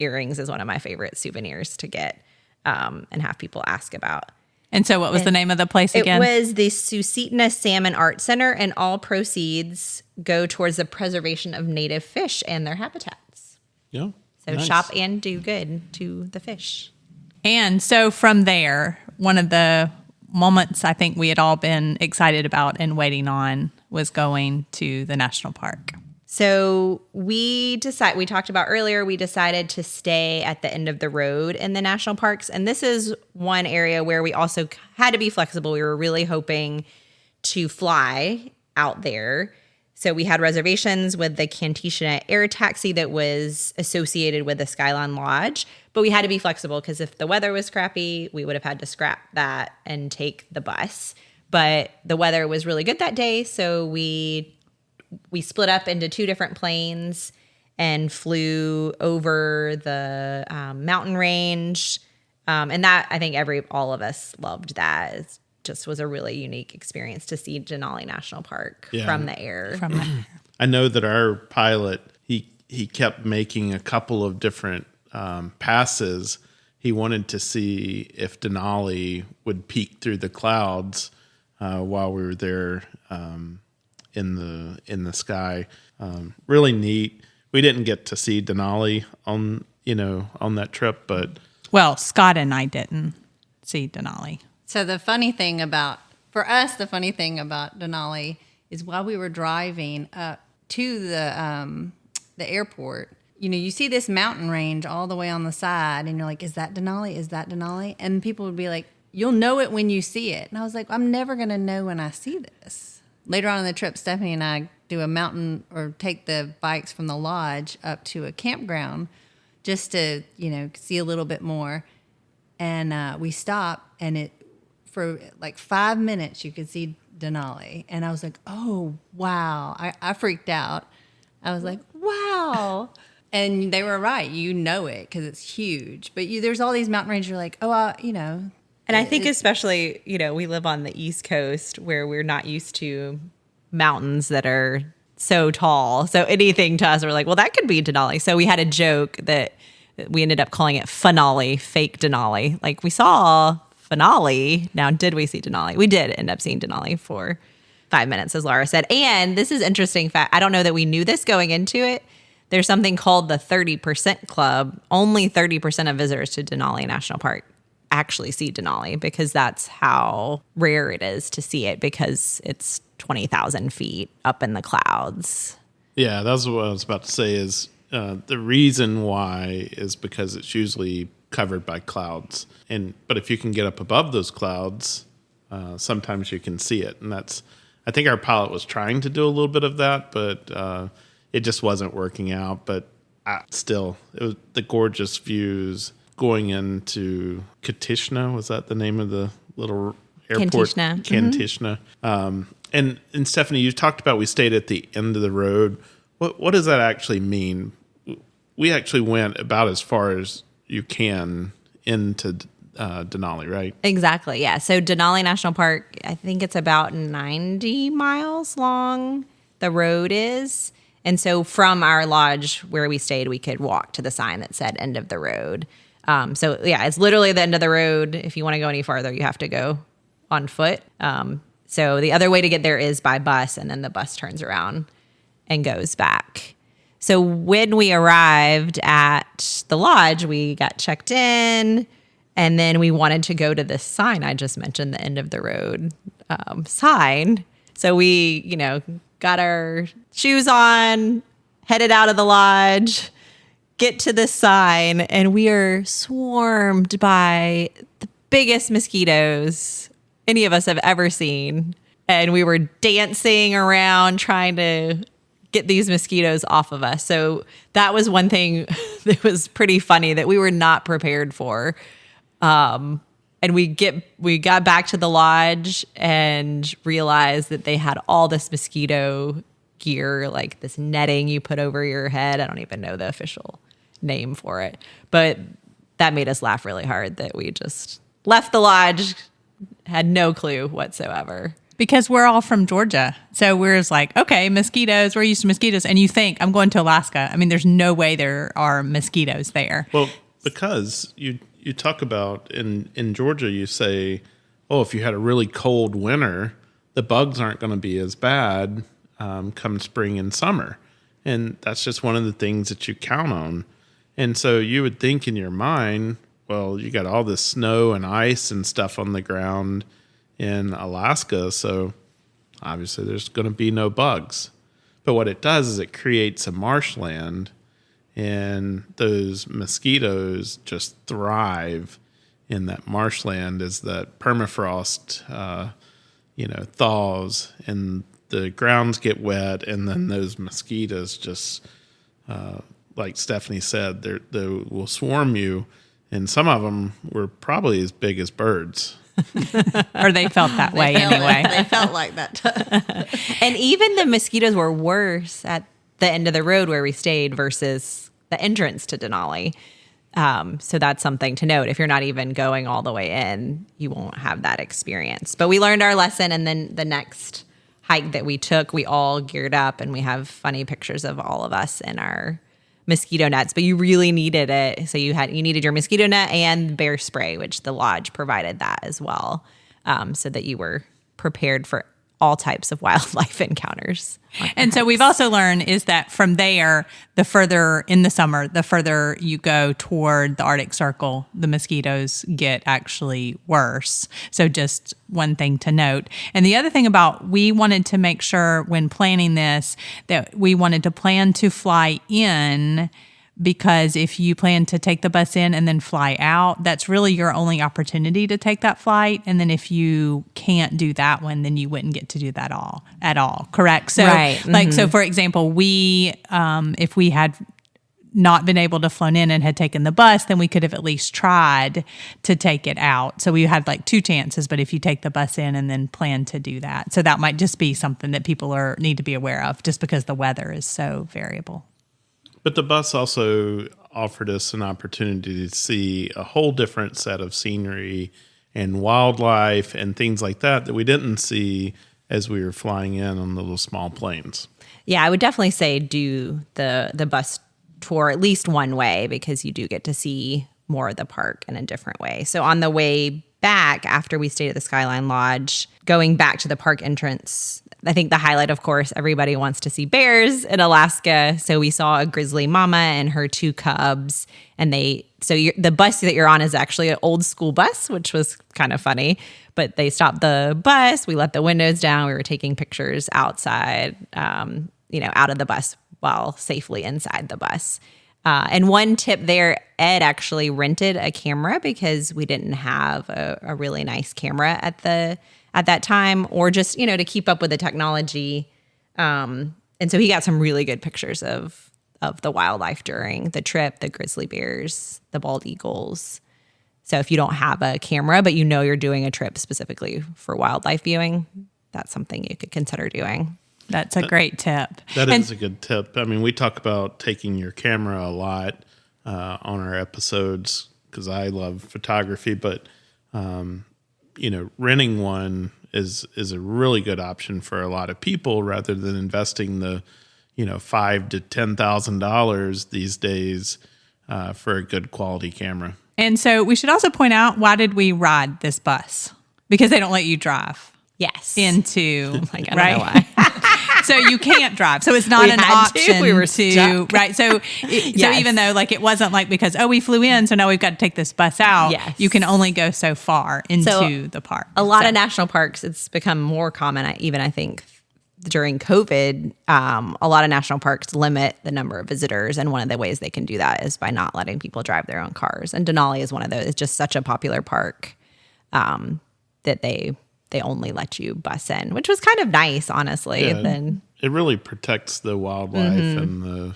S3: earrings is one of my favorite souvenirs to get and have people ask about.
S2: And so what was the name of the place again?
S3: It was the Talkeetna Salmon Art Center, and all proceeds go towards the preservation of native fish and their habitats.
S1: Yeah.
S3: So shop and do good to the fish.
S2: And so from there, one of the moments I think we had all been excited about and waiting on was going to the national park.
S3: So we talked about earlier, we decided to stay at the end of the road in the national parks. And this is one area where we also had to be flexible. We were really hoping to fly out there. So we had reservations with the Kantishna air taxi that was associated with the Skyline Lodge, but we had to be flexible because if the weather was crappy, we would have had to scrap that and take the bus. But the weather was really good that day, so we split up into 2 different planes and flew over the mountain range. And that, I think all of us loved that. It just was a really unique experience to see Denali National Park from the air.
S1: I know that our pilot, he kept making a couple of different passes. He wanted to see if Denali would peek through the clouds while we were there in the sky. Really neat. We didn't get to see Denali on that trip, but
S2: Well, Scott and I didn't see Denali.
S4: So the funny thing about Denali is while we were driving up to the airport, you see this mountain range all the way on the side, and you're like, is that Denali? Is that Denali? And people would be like, you'll know it when you see it. And I was like, I'm never going to know when I see this. Later on in the trip, Stephanie and I do a mountain or take the bikes from the lodge up to a campground just to, see a little bit more. And we stop, and for like 5 minutes, you could see Denali. And I was like, oh, wow. I freaked out. I was like, wow. And they were right. You know it because it's huge. But there's all these mountain ranges. You're like,
S3: And I think especially, we live on the East Coast where we're not used to mountains that are so tall. So anything to us, we're like, well, that could be Denali. So we had a joke that we ended up calling it finale, fake Denali. Like we saw finale. Now, did we see Denali? We did end up seeing Denali for 5 minutes, as Laura said. And this is interesting fact. I don't know that we knew this going into it. There's something called the 30% Club. Only 30% of visitors to Denali National Park actually see Denali because that's how rare it is to see it because it's 20,000 feet up in the clouds.
S1: Yeah, that's what I was about to say is the reason why is because it's usually covered by clouds. But if you can get up above those clouds, sometimes you can see it. And I think our pilot was trying to do a little bit of that, but it just wasn't working out. But still, it was the gorgeous views going into Kantishna. Was that the name of the little airport?
S3: Kantishna.
S1: Kantishna. And Stephanie, you talked about we stayed at the end of the road. What does that actually mean? We actually went about as far as you can into Denali, right?
S3: Exactly, yeah. So Denali National Park, I think it's about 90 miles long, the road is. And so from our lodge where we stayed, we could walk to the sign that said end of the road. So yeah, it's literally the end of the road. If you want to go any farther, you have to go on foot. So the other way to get there is by bus, and then the bus turns around and goes back. So when we arrived at the lodge, we got checked in, and then we wanted to go to this sign I just mentioned, the end of the road sign. So we, got our shoes on, headed out of the lodge, get to this sign, and we are swarmed by the biggest mosquitoes any of us have ever seen. And we were dancing around trying to get these mosquitoes off of us. So that was one thing that was pretty funny that we were not prepared for. And we got back to the lodge and realized that they had all this mosquito gear, like this netting you put over your head. I don't even know the official name for it. But that made us laugh really hard that we just left the lodge, had no clue whatsoever.
S2: Because we're all from Georgia. So we're just like, okay, mosquitoes, we're used to mosquitoes. And you think, I'm going to Alaska. I mean, there's no way there are mosquitoes there.
S1: Well, because you talk about in Georgia, you say, oh, if you had a really cold winter, the bugs aren't going to be as bad come spring and summer. And that's just one of the things that you count on. And so you would think in your mind, well, you got all this snow and ice and stuff on the ground in Alaska, so obviously there's going to be no bugs. But what it does is it creates a marshland, and those mosquitoes just thrive in that marshland as that permafrost, thaws and the grounds get wet, and then those mosquitoes just, like Stephanie said, they will swarm you, and some of them were probably as big as birds.
S2: Or they felt that way anyway.
S4: They felt like that.
S3: And even the mosquitoes were worse at the end of the road where we stayed versus the entrance to Denali. So that's something to note. If you're not even going all the way in, you won't have that experience. But we learned our lesson, and then the next hike that we took, we all geared up, and we have funny pictures of all of us in our mosquito nets, but you really needed it. So you needed your mosquito net and bear spray, which the lodge provided that as well, so that you were prepared for all types of wildlife encounters.
S2: And so we've also learned is that from there, the further in the summer, the further you go toward the Arctic Circle, the mosquitoes get actually worse. So just one thing to note. And the other thing about, we wanted to make sure when planning this that we wanted to plan to fly in, because if you plan to take the bus in and then fly out, that's really your only opportunity to take that flight. And then if you can't do that one, then you wouldn't get to do that at all. Correct? So,
S3: right.
S2: So for example, we, if we had not been able to flown in and had taken the bus, then we could have at least tried to take it out. So we had like 2 chances, but if you take the bus in and then plan to do that. So that might just be something that people need to be aware of, just because the weather is so variable.
S1: But the bus also offered us an opportunity to see a whole different set of scenery and wildlife and things like that we didn't see as we were flying in on the little small planes.
S3: Yeah, I would definitely say do the bus tour at least one way, because you do get to see more of the park in a different way. So on the way back, after we stayed at the Skyline Lodge, going back to the park entrance, I think the highlight, of course, everybody wants to see bears in Alaska. So we saw a grizzly mama and her 2 cubs. And the bus that you're on is actually an old school bus, which was kind of funny. But they stopped the bus. We let the windows down. We were taking pictures outside, out of the bus while safely inside the bus. And one tip there, Ed actually rented a camera because we didn't have a really nice camera at that time, or just, to keep up with the technology. And so he got some really good pictures of the wildlife during the trip, the grizzly bears, the bald eagles. So if you don't have a camera, but you're doing a trip specifically for wildlife viewing, that's something you could consider doing.
S2: That's a great tip.
S1: That is a good tip. I mean, we talk about taking your camera a lot on our episodes because I love photography, but renting one is a really good option for a lot of people rather than investing the $5,000 to $10,000 these days for a good quality camera.
S2: And so we should also point out, why did we ride this bus? Because they don't let you drive.
S3: Yes.
S2: Into
S3: I don't know why.
S2: So you can't drive. So it's not an option
S3: We were stuck.
S2: right. So even though it wasn't because we flew in, so now we've got to take this bus out.
S3: Yes.
S2: You can only go so far into the park.
S3: A lot of national parks, it's become more common. I think during COVID, a lot of national parks limit the number of visitors, and one of the ways they can do that is by not letting people drive their own cars. And Denali is one of those. It's just such a popular park that they only let you bus in, which was kind of nice, honestly.
S1: Yeah,
S3: then
S1: it really protects the wildlife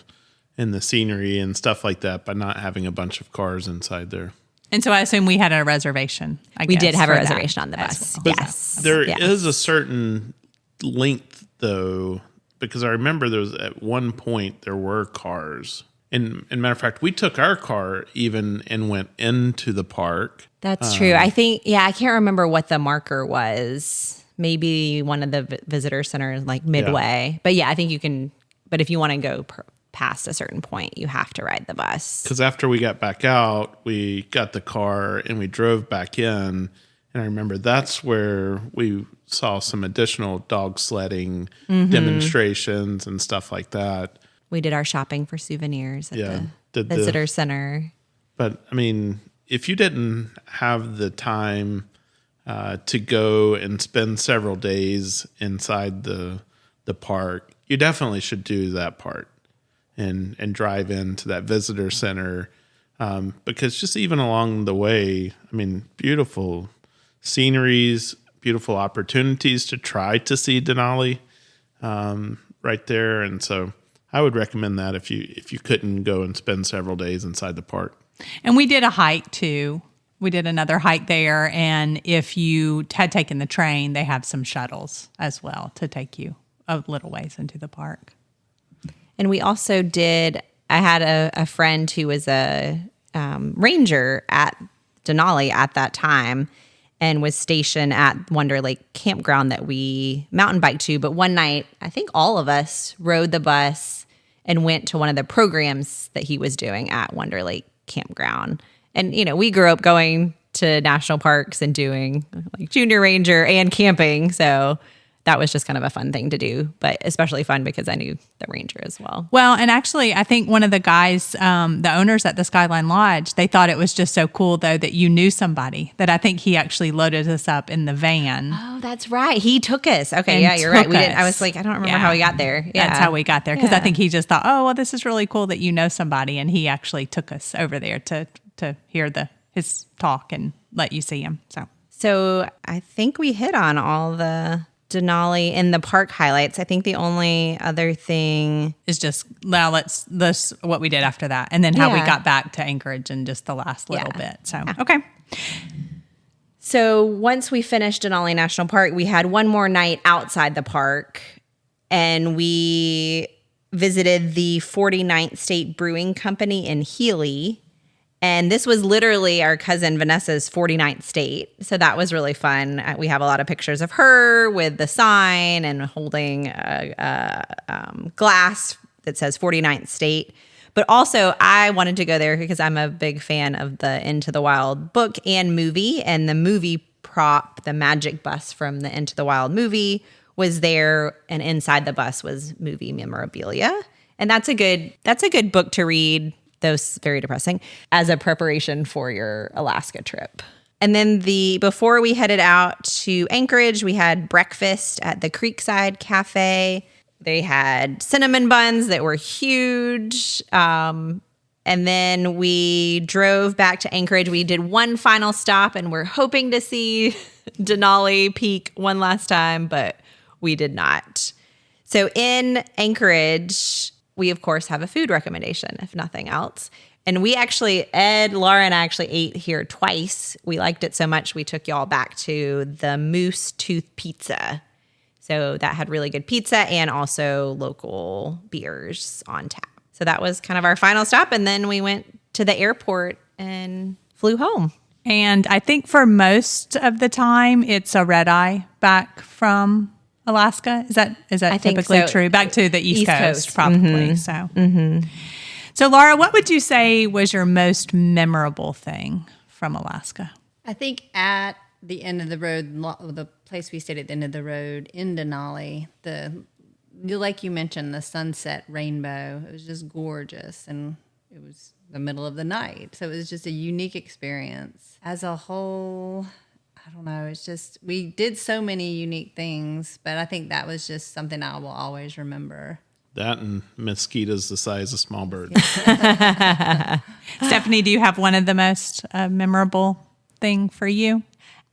S1: and the scenery and stuff like that by not having a bunch of cars inside there.
S2: And so I assume we had a reservation.
S3: We did have a reservation on the bus.
S1: But
S3: yes.
S1: There is a certain length, though, because I remember there was at one point there were cars And matter of fact, we took our car even and went into the park.
S3: That's true. I think, I can't remember what the marker was. Maybe one of the visitor centers, like midway. But I think you can, but if you want to go past a certain point, you have to ride the bus.
S1: Because after we got back out, we got the car and we drove back in. And I remember that's where we saw some additional dog sledding demonstrations and stuff like that.
S3: We did our shopping for souvenirs at the visitor center.
S1: But I mean, if you didn't have the time to go and spend several days inside the park, you definitely should do that part and drive into that visitor center because just even along the way, I mean, beautiful sceneries, beautiful opportunities to try to see Denali right there. And so I would recommend that if you couldn't go and spend several days inside the park.
S2: And we did a hike too. We did another hike there. And if you had taken the train, they have some shuttles as well to take you a little ways into the park.
S3: And we also I had a friend who was a ranger at Denali at that time and was stationed at Wonder Lake Campground that we mountain biked to. But one night, I think all of us rode the bus and went to one of the programs that he was doing at Wonder Lake Campground. And, we grew up going to national parks and doing like junior ranger and camping. So that was just kind of a fun thing to do, but especially fun because I knew the ranger as well.
S2: Well, and actually, I think one of the guys, the owners at the Skyline Lodge, they thought it was just so cool, though, that you knew somebody, that I think he actually loaded us up in the van.
S3: Oh, that's right. He took us. Okay, you're right. We didn't. I was like, I don't remember how we got there. Yeah.
S2: That's how we got there, because I think he just thought, oh, well, this is really cool that you know somebody, and he actually took us over there to hear his talk and let you see him.
S3: So I think we hit on all the Denali in the park highlights. I think the only other thing
S2: is just now let's what we did after that, and then how we got back to Anchorage in just the last little bit. So okay.
S3: So once we finished Denali National Park, we had one more night outside the park, and we visited the 49th State Brewing Company in Healy. And this was literally our cousin Vanessa's 49th state. So that was really fun. We have a lot of pictures of her with the sign and holding a glass that says 49th state. But also I wanted to go there because I'm a big fan of the Into the Wild book and movie. And the movie prop, the magic bus from the Into the Wild movie was there. And inside the bus was movie memorabilia. And that's a good book to read, though very depressing, as a preparation for your Alaska trip. And then before we headed out to Anchorage, we had breakfast at the Creekside Cafe. They had cinnamon buns that were huge. And then we drove back to Anchorage. We did one final stop, and we're hoping to see Denali Peak one last time, but we did not. So in Anchorage, we, of course, have a food recommendation, if nothing else. And we actually, Laura and I actually ate here twice. We liked it so much, we took y'all back to the Moose Tooth Pizza. So that had really good pizza and also local beers on tap. So that was kind of our final stop. And then we went to the airport and flew home.
S2: And I think for most of the time, it's a red eye back from Alaska. Is that typically true? Back to the East Coast, probably.
S3: Mm-hmm.
S2: So Laura, what would you say was your most memorable thing from Alaska?
S4: I think at the end of the road, the place we stayed at the end of the road in Denali, like you mentioned, the sunset rainbow, it was just gorgeous, and it was the middle of the night. So it was just a unique experience. As a whole, I don't know. It's just, we did so many unique things, but I think that was just something I will always remember.
S1: That and mosquitoes the size of small birds.
S2: Stephanie, do you have one of the most memorable thing for you?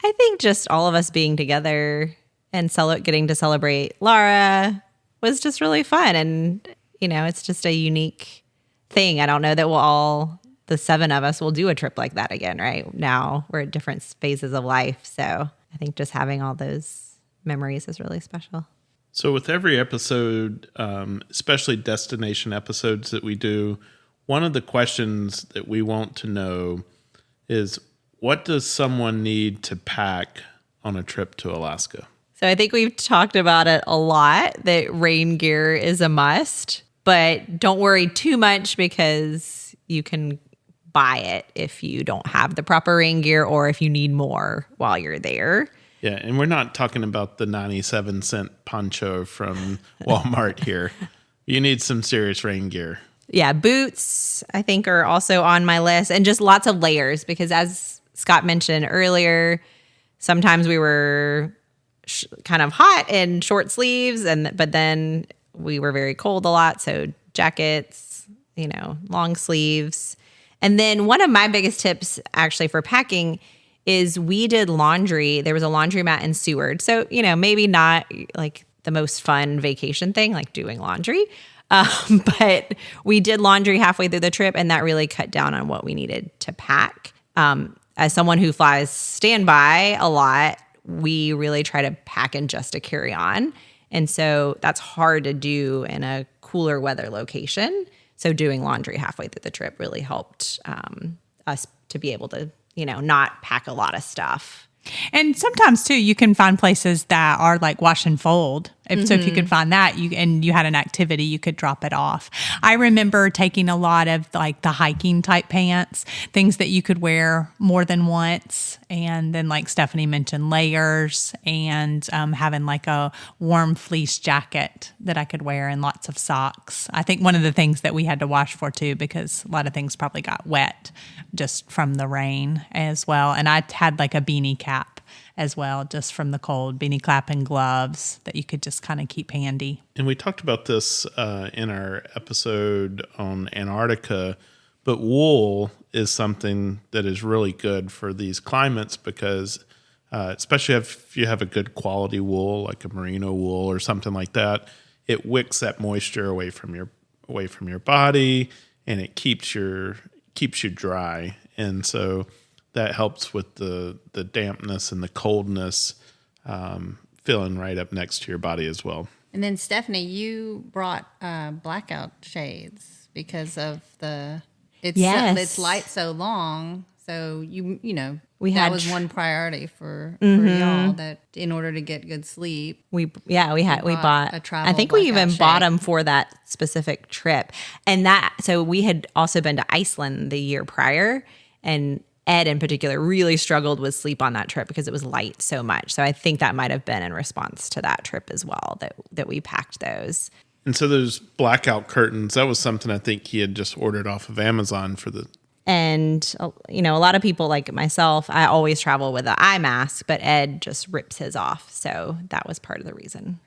S3: I think just all of us being together and getting to celebrate Laura was just really fun. And, it's just a unique thing. I don't know that the 7 of us will do a trip like that again, right? Now we're at different phases of life. So I think just having all those memories is really special.
S1: So with every episode, especially destination episodes that we do, one of the questions that we want to know is, what does someone need to pack on a trip to Alaska?
S3: So I think we've talked about it a lot, that rain gear is a must, but don't worry too much because you can buy it if you don't have the proper rain gear or if you need more while you're there.
S1: Yeah, and we're not talking about the 97-cent poncho from Walmart here. You need some serious rain gear.
S3: Yeah, boots, I think, are also on my list, and just lots of layers because, as Scott mentioned earlier, sometimes we were kind of hot in short sleeves, but then we were very cold a lot, so jackets, long sleeves. And then one of my biggest tips actually for packing is we did laundry. There was a laundromat in Seward. So, maybe not like the most fun vacation thing, like doing laundry. But we did laundry halfway through the trip, and that really cut down on what we needed to pack. As someone who flies standby a lot, we really try to pack in just a carry-on. And so that's hard to do in a cooler weather location. So doing laundry halfway through the trip really helped us to be able to, not pack a lot of stuff.
S2: And sometimes too, you can find places that are like wash and fold. So if you could find that, and you had an activity, you could drop it off. I remember taking a lot of like the hiking type pants, things that you could wear more than once. And then like Stephanie mentioned, layers, and having like a warm fleece jacket that I could wear, and lots of socks. I think one of the things that we had to wash for too, because a lot of things probably got wet just from the rain as well. And I had like a beanie cap as well, just from the cold, beanie cap and gloves that you could just kind of keep handy.
S1: And we talked about this in our episode on Antarctica, but wool is something that is really good for these climates because especially if you have a good quality wool, like a merino wool or something like that, it wicks that moisture away from your body, and it keeps you dry. And so that helps with the dampness and the coldness filling right up next to your body as well.
S4: And then Stephanie, you brought blackout shades because of it's light so long. So that was one priority for y'all, that in order to get good sleep.
S3: We bought
S4: a travel.
S3: I think we even
S4: shade.
S3: bought them for that specific trip. And so we had also been to Iceland the year prior, and Ed in particular really struggled with sleep on that trip because it was light so much. So I think that might have been in response to that trip as well that we packed those.
S1: And so those blackout curtains, that was something I think he had just ordered off of Amazon for the...
S3: And, a lot of people like myself, I always travel with an eye mask, but Ed just rips his off. So that was part of the reason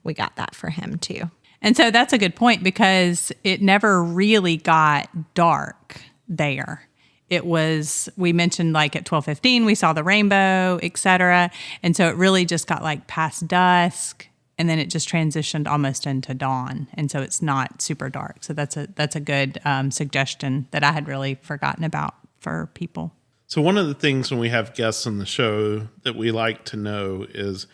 S3: we got that for him too.
S2: And so that's a good point, because it never really got dark there. It was, we mentioned like at 12:15, we saw the rainbow, et cetera. And so it really just got like past dusk, and then it just transitioned almost into dawn. And so it's not super dark. So that's a good suggestion that I had really forgotten about for people.
S1: So one of the things when we have guests on the show that we like to know is,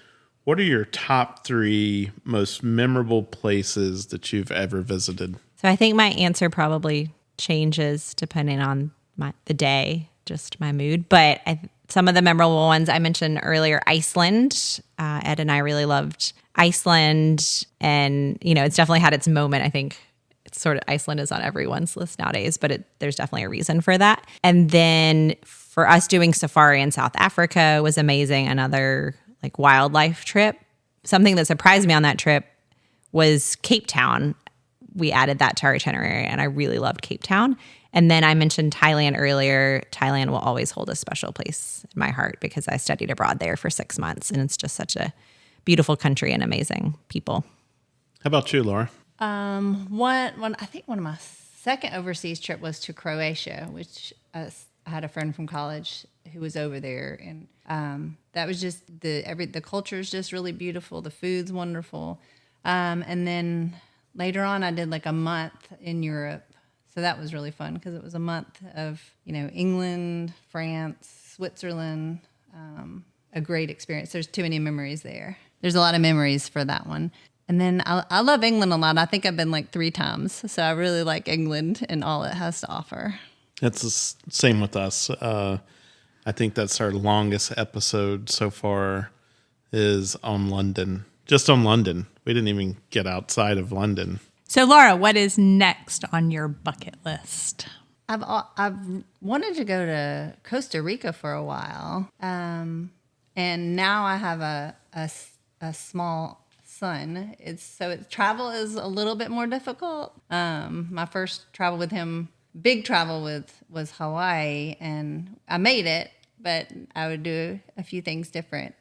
S1: what are your top 3 most memorable places that you've ever visited?
S3: So I think my answer probably changes depending on the day, just my mood. But some of the memorable ones I mentioned earlier, Iceland. Ed and I really loved Iceland, and it's definitely had its moment. I think it's sort of, Iceland is on everyone's list nowadays, but there's definitely a reason for that. And then for us, doing safari in South Africa was amazing. Another like wildlife trip. Something that surprised me on that trip was Cape Town. We added that to our itinerary, and I really loved Cape Town. And then I mentioned Thailand earlier. Thailand will always hold a special place in my heart because I studied abroad there for 6 months, and it's just such a beautiful country and amazing people.
S1: How about you, Laura?
S4: I think one of my second overseas trip was to Croatia, which I had a friend from college who was over there, and that was just the culture is just really beautiful. The food's wonderful, and then later on, I did like a month in Europe. So that was really fun because it was a month of, England, France, Switzerland, a great experience. There's too many memories there. There's a lot of memories for that one. And then I love England a lot. I think I've been like 3 times. So I really like England and all it has to offer.
S1: It's the same with us. I think that's our longest episode so far is on London. Just on London. We didn't even get outside of London.
S2: So, Laura, what is next on your bucket list?
S4: I've wanted to go to Costa Rica for a while. And now I have a small son. Travel is a little bit more difficult. My first travel with him, big travel was Hawaii, and I made it, but I would do a few things different.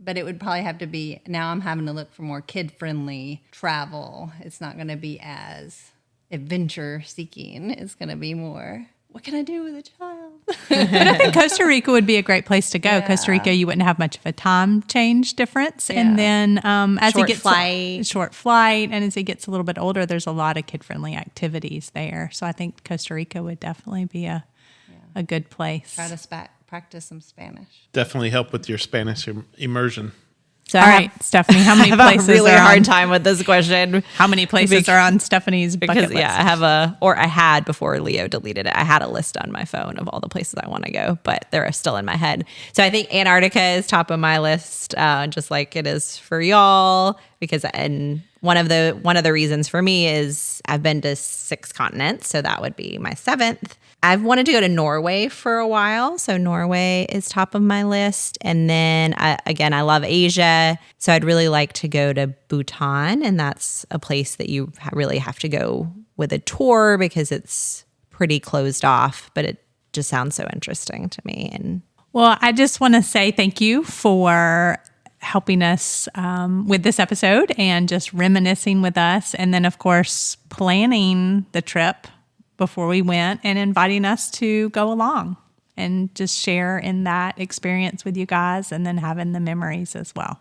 S4: But it would probably have to be, now I'm having to look for more kid-friendly travel. It's not going to be as adventure-seeking. It's going to be more, what can I do with a child?
S2: But I think Costa Rica would be a great place to go.
S4: Yeah.
S2: Costa Rica, you wouldn't have much of a time change difference. Yeah. And then as he gets short flight, and as he gets a little bit older, there's a lot of kid-friendly activities there. So I think Costa Rica would definitely be a good place.
S4: Try to practice some Spanish.
S1: Definitely help with your Spanish immersion.
S2: So all right, Stephanie, how many places
S3: I have a really
S2: are
S3: hard
S2: on,
S3: time with this question.
S2: How many places are on Stephanie's bucket list?
S3: Yeah, I had before Leo deleted it. I had a list on my phone of all the places I want to go, but they're still in my head. So I think Antarctica is top of my list, just like it is for y'all, because one of the reasons for me is I've been to 6 continents, so that would be my 7th. I've wanted to go to Norway for a while, so Norway is top of my list. And then, I love Asia, so I'd really like to go to Bhutan, and that's a place that you really have to go with a tour because it's pretty closed off, but it just sounds so interesting to me. And
S2: well, I just want to say thank you for helping us with this episode and just reminiscing with us, and then, of course, planning the trip before we went and inviting us to go along and just share in that experience with you guys and then having the memories as well.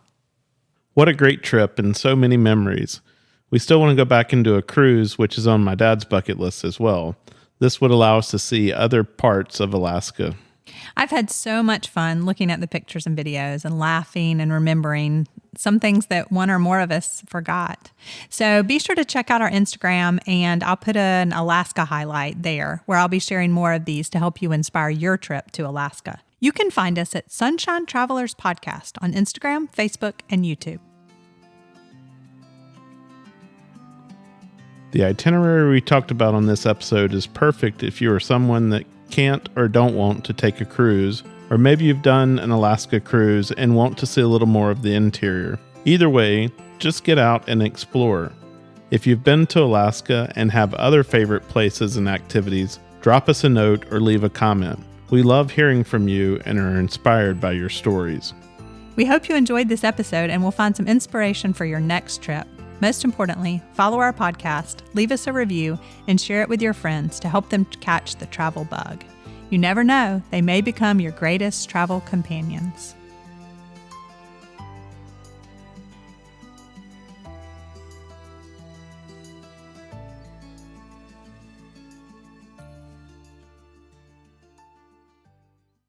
S1: What a great trip and so many memories. We still want to go back and do a cruise, which is on my dad's bucket list as well. This would allow us to see other parts of Alaska.
S2: I've had so much fun looking at the pictures and videos and laughing and remembering some things that one or more of us forgot. So be sure to check out our Instagram, and I'll put an Alaska highlight there where I'll be sharing more of these to help you inspire your trip to Alaska. You can find us at Sunshine Travelers Podcast on Instagram, Facebook, and YouTube.
S1: The itinerary we talked about on this episode is perfect if you are someone that can't or don't want to take a cruise, or maybe you've done an Alaska cruise and want to see a little more of the interior. Either way, just get out and explore. If you've been to Alaska and have other favorite places and activities, drop us a note or leave a comment. We love hearing from you and are inspired by your stories.
S2: We hope you enjoyed this episode and will find some inspiration for your next trip. Most importantly, follow our podcast, leave us a review, and share it with your friends to help them catch the travel bug. You never know, they may become your greatest travel companions.